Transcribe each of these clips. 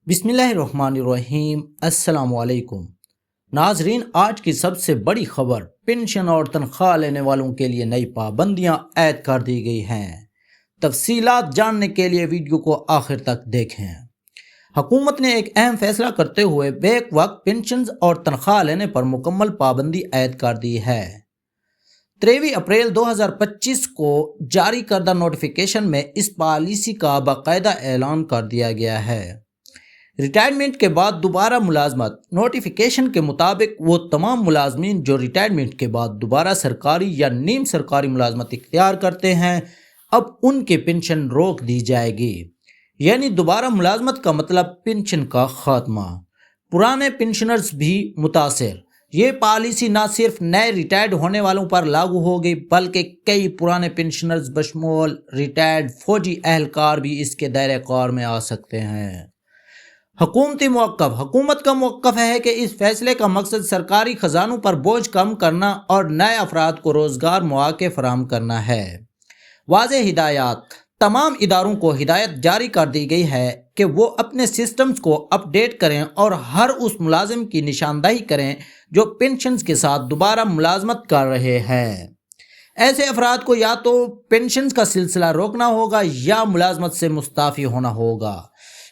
بسم اللہ الرحمن الرحیم۔ السلام علیکم ناظرین، آج کی سب سے بڑی خبر، پنشن اور تنخواہ لینے والوں کے لیے نئی پابندیاں عائد کر دی گئی ہیں۔ تفصیلات جاننے کے لیے ویڈیو کو آخر تک دیکھیں۔ حکومت نے ایک اہم فیصلہ کرتے ہوئے بیک وقت پنشنز اور تنخواہ لینے پر مکمل پابندی عائد کر دی ہے۔ 23 اپریل 2025 کو جاری کردہ نوٹیفیکیشن میں اس پالیسی کا باقاعدہ اعلان کر دیا گیا ہے۔ ریٹائرمنٹ کے بعد دوبارہ ملازمت۔ نوٹیفیکیشن کے مطابق وہ تمام ملازمین جو ریٹائرمنٹ کے بعد دوبارہ سرکاری یا نیم سرکاری ملازمت اختیار کرتے ہیں، اب ان کے پنشن روک دی جائے گی۔ یعنی دوبارہ ملازمت کا مطلب پنشن کا خاتمہ۔ پرانے پنشنرز بھی متاثر۔ یہ پالیسی نہ صرف نئے ریٹائرڈ ہونے والوں پر لاگو ہوگی بلکہ کئی پرانے پنشنرز بشمول ریٹائرڈ فوجی اہلکار بھی اس کے دائرۂ کار میں آ سکتے ہیں۔ حکومتی موقف۔ حکومت کا موقف ہے کہ اس فیصلے کا مقصد سرکاری خزانوں پر بوجھ کم کرنا اور نئے افراد کو روزگار مواقع فراہم کرنا ہے۔ واضح ہدایات۔ تمام اداروں کو ہدایت جاری کر دی گئی ہے کہ وہ اپنے سسٹمز کو اپ ڈیٹ کریں اور ہر اس ملازم کی نشاندہی کریں جو پنشنز کے ساتھ دوبارہ ملازمت کر رہے ہیں۔ ایسے افراد کو یا تو پنشنز کا سلسلہ روکنا ہوگا یا ملازمت سے مستعفی ہونا ہوگا۔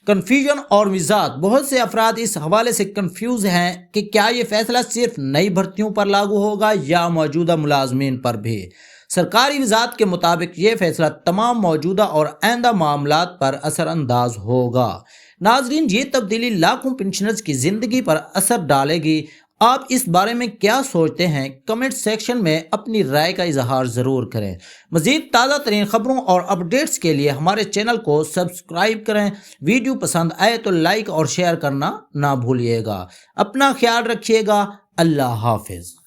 کنفیوژن اور وضاحت۔ بہت سے افراد اس حوالے سے کنفیوز ہیں کہ کیا یہ فیصلہ صرف نئی بھرتیوں پر لاگو ہوگا یا موجودہ ملازمین پر بھی۔ سرکاری وزارت کے مطابق یہ فیصلہ تمام موجودہ اور آئندہ معاملات پر اثر انداز ہوگا۔ ناظرین، یہ تبدیلی لاکھوں پنشنرز کی زندگی پر اثر ڈالے گی۔ آپ اس بارے میں کیا سوچتے ہیں؟ کمنٹ سیکشن میں اپنی رائے کا اظہار ضرور کریں۔ مزید تازہ ترین خبروں اور اپڈیٹس کے لیے ہمارے چینل کو سبسکرائب کریں۔ ویڈیو پسند آئے تو لائک اور شیئر کرنا نہ بھولیے گا۔ اپنا خیال رکھیے گا۔ اللہ حافظ۔